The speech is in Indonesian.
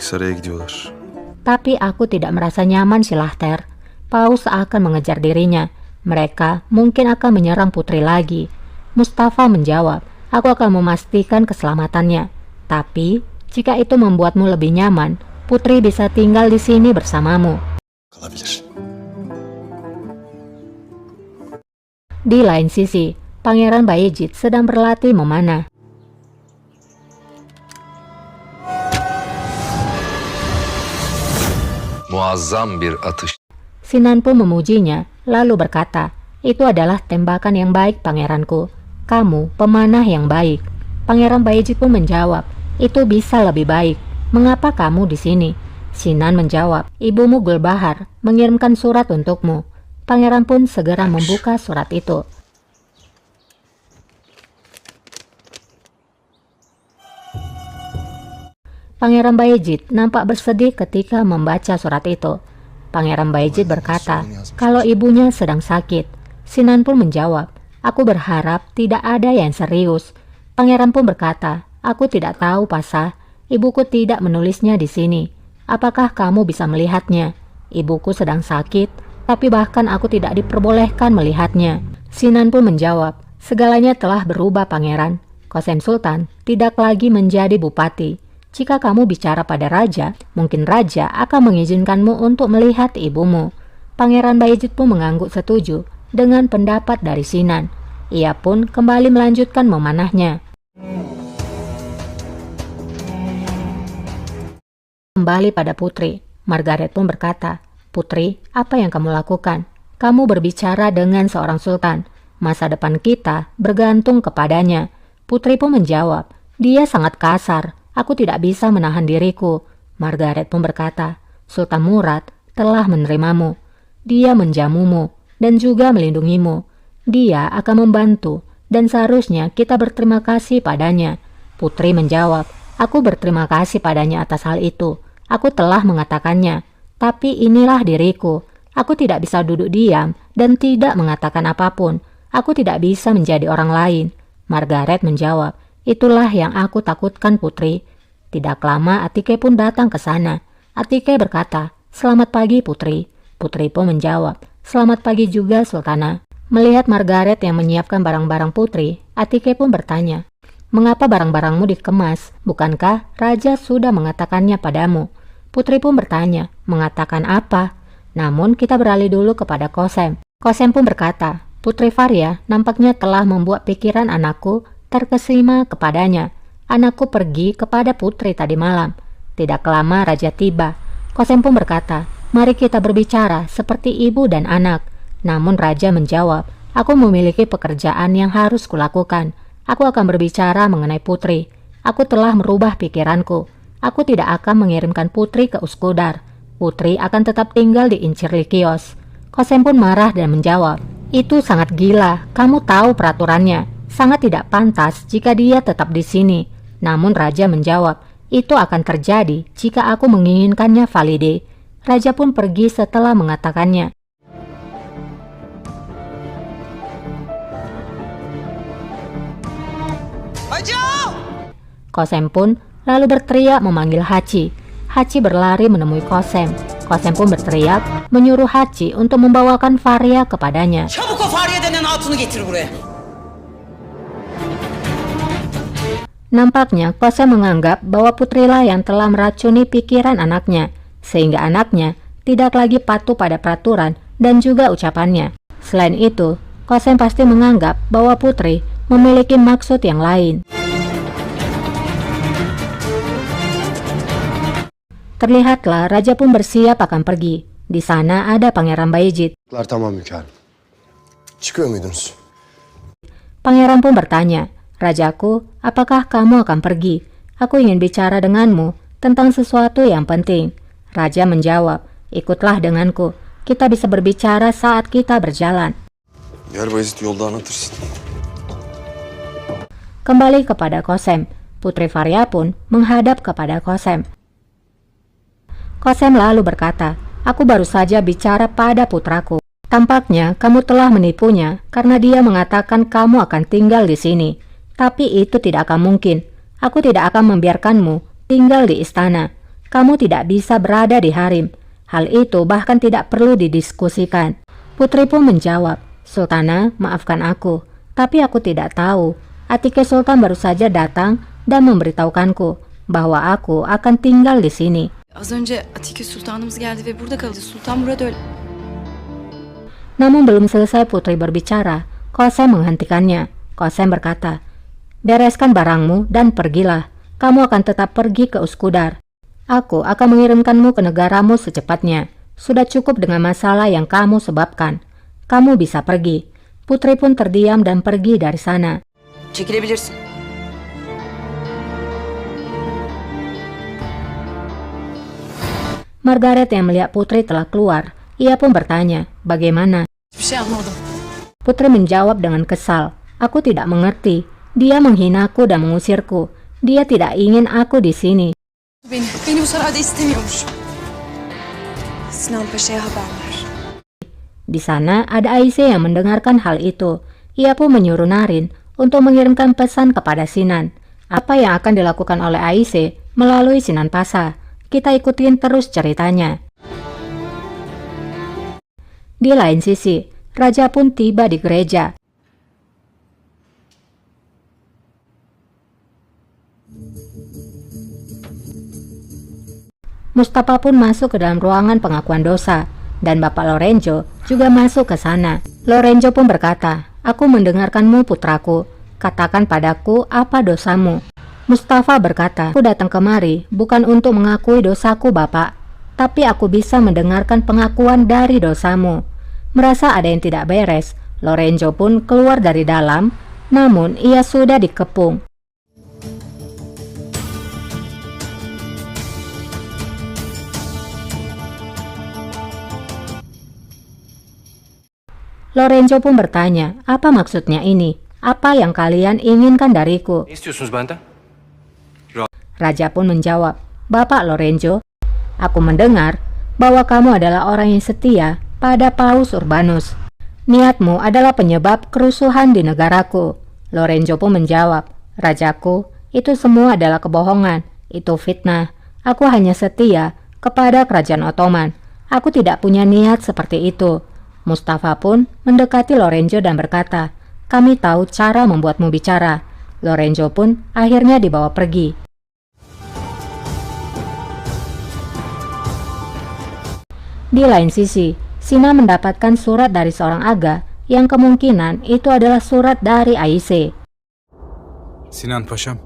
Saraya gidiyorlar. Tapi aku tidak merasa nyaman, Silahter. Paus akan mengejar dirinya. Mereka mungkin akan menyerang putri lagi. Mustafa menjawab, aku akan memastikan keselamatannya. Tapi, jika itu membuatmu lebih nyaman, putri bisa tinggal di sini bersamamu. Kalabilir. Di lain sisi, Pangeran Bayezid sedang berlatih memanah. Muazzam bir atış. Sinan pun memujinya, lalu berkata, itu adalah tembakan yang baik, pangeranku. Kamu pemanah yang baik. Pangeran Bayezid pun menjawab, itu bisa lebih baik. Mengapa kamu di sini? Sinan menjawab, ibumu Gulbahar mengirimkan surat untukmu. Pangeran pun segera membuka surat itu. Pangeran Bayezid nampak bersedih ketika membaca surat itu. Pangeran Bayezid berkata, kalau ibunya sedang sakit. Sinan pun menjawab, aku berharap tidak ada yang serius. Pangeran pun berkata, aku tidak tahu, Pasah. Ibuku tidak menulisnya di sini. Apakah kamu bisa melihatnya? Ibuku sedang sakit, tapi bahkan aku tidak diperbolehkan melihatnya. Sinan pun menjawab, segalanya telah berubah, Pangeran. Qasem Sultan tidak lagi menjadi bupati. Jika kamu bicara pada raja, mungkin raja akan mengizinkanmu untuk melihat ibumu. Pangeran Bayezid pun mengangguk setuju dengan pendapat dari Sinan. Ia pun kembali melanjutkan memanahnya. Kembali pada putri, Margaret pun berkata, Putri, apa yang kamu lakukan? Kamu berbicara dengan seorang sultan. Masa depan kita bergantung kepadanya. Putri pun menjawab, dia sangat kasar. Aku tidak bisa menahan diriku. Margaret pun berkata, Sultan Murad telah menerimamu. Dia menjamumu dan juga melindungimu. Dia akan membantu dan seharusnya kita berterima kasih padanya. Putri menjawab, aku berterima kasih padanya atas hal itu. Aku telah mengatakannya. Tapi inilah diriku. Aku tidak bisa duduk diam dan tidak mengatakan apapun. Aku tidak bisa menjadi orang lain. Margaret menjawab, itulah yang aku takutkan, Putri. Tidak lama Atike pun datang ke sana. Atike berkata, selamat pagi, Putri. Putri pun menjawab, selamat pagi juga, Sultana. Melihat Margaret yang menyiapkan barang-barang Putri, Atike pun bertanya, mengapa barang-barangmu dikemas? Bukankah Raja sudah mengatakannya padamu? Putri pun bertanya, mengatakan apa? Namun kita beralih dulu kepada Qasem. Qasem pun berkata, Putri Faria nampaknya telah membuat pikiran anakku terkesima kepadanya. Anakku pergi kepada putri tadi malam. Tidak lama Raja tiba. Qasem pun berkata, mari kita berbicara seperti ibu dan anak. Namun Raja menjawab, aku memiliki pekerjaan yang harus kulakukan. Aku akan berbicara mengenai putri. Aku telah merubah pikiranku. Aku tidak akan mengirimkan putri ke Uskudar. Putri akan tetap tinggal di Incirlikios. Qasem pun marah dan menjawab, itu sangat gila. Kamu tahu peraturannya. Sangat tidak pantas jika dia tetap di sini. Namun Raja menjawab, itu akan terjadi jika aku menginginkannya valide. Raja pun pergi setelah mengatakannya. Qasem pun lalu berteriak memanggil Hachi. Hachi berlari menemui Qasem. Qasem pun berteriak menyuruh Hachi untuk membawakan Faria kepadanya. Nampaknya Qasem menganggap bahwa putrilah yang telah meracuni pikiran anaknya, sehingga anaknya tidak lagi patuh pada peraturan dan juga ucapannya. Selain itu, Qasem pasti menganggap bahwa putri memiliki maksud yang lain. Terlihatlah Raja pun bersiap akan pergi. Di sana ada Pangeran Bayezid. Tamam hünkârım. Çıkıyor muydunuz? Pangeran pun bertanya, Rajaku, apakah kamu akan pergi? Aku ingin bicara denganmu tentang sesuatu yang penting. Raja menjawab, ikutlah denganku. Kita bisa berbicara saat kita berjalan. Gel Bayezid, yolda anlatırsın. Kembali kepada Qasem. Putri Faria pun menghadap kepada Qasem. Qasem lalu berkata, aku baru saja bicara pada putraku. Tampaknya kamu telah menipunya karena dia mengatakan kamu akan tinggal di sini. Tapi itu tidak akan mungkin. Aku tidak akan membiarkanmu tinggal di istana. Kamu tidak bisa berada di harem. Hal itu bahkan tidak perlu didiskusikan. Putri pun menjawab, Sultana, maafkan aku, tapi aku tidak tahu. Atike Sultan baru saja datang dan memberitahukanku bahwa aku akan tinggal di sini. Az önce Atike Sultanımız geldi ve burada kaldı. Sultan Murad öyle... Namun belum selesai Putri berbicara, Kosem menghentikannya. Kosem berkata, bereskan barangmu dan pergilah. Kamu akan tetap pergi ke Uskudar. Aku akan mengirimkanmu ke negaramu secepatnya. Sudah cukup dengan masalah yang kamu sebabkan. Kamu bisa pergi. Putri pun terdiam dan pergi dari sana. Çekilebilirsin. Margaret yang melihat Putri telah keluar, ia pun bertanya, bagaimana? Hiçbir şey anlamadım. Putri menjawab dengan kesal, aku tidak mengerti. Dia menghinaku dan mengusirku. Dia tidak ingin aku di sini. Beni bu sarayda istemiyormuş. Sinan Paşa'ya haber ver. Di sana ada Aisyah yang mendengarkan hal itu. Ia pun menyuruh Narin untuk mengirimkan pesan kepada Sinan. Apa yang akan dilakukan oleh Aisyah melalui Sinan Pasha? Kita ikutin terus ceritanya. Di lain sisi, raja pun tiba di gereja. Mustafa pun masuk ke dalam ruangan pengakuan dosa, dan Bapak Lorenzo juga masuk ke sana. Lorenzo pun berkata, aku mendengarkanmu putraku, katakan padaku apa dosamu. Mustafa berkata, aku datang kemari bukan untuk mengakui dosaku Bapak, tapi aku bisa mendengarkan pengakuan dari dosamu. Merasa ada yang tidak beres, Lorenzo pun keluar dari dalam, namun ia sudah dikepung. Lorenzo pun bertanya, apa maksudnya ini? Apa yang kalian inginkan dariku? Ne istiyorsunuz benden? Raja pun menjawab, Bapak Lorenzo, aku mendengar bahwa kamu adalah orang yang setia pada Paus Urbanus. Niatmu adalah penyebab kerusuhan di negaraku. Lorenzo pun menjawab, Rajaku, itu semua adalah kebohongan, itu fitnah. Aku hanya setia kepada kerajaan Ottoman. Aku tidak punya niat seperti itu. Mustafa pun mendekati Lorenzo dan berkata, kami tahu cara membuatmu bicara. Lorenzo pun akhirnya dibawa pergi. Di lain sisi, Sina mendapatkan surat dari seorang aga yang kemungkinan itu adalah surat dari Aisyah. Sinan Paşam,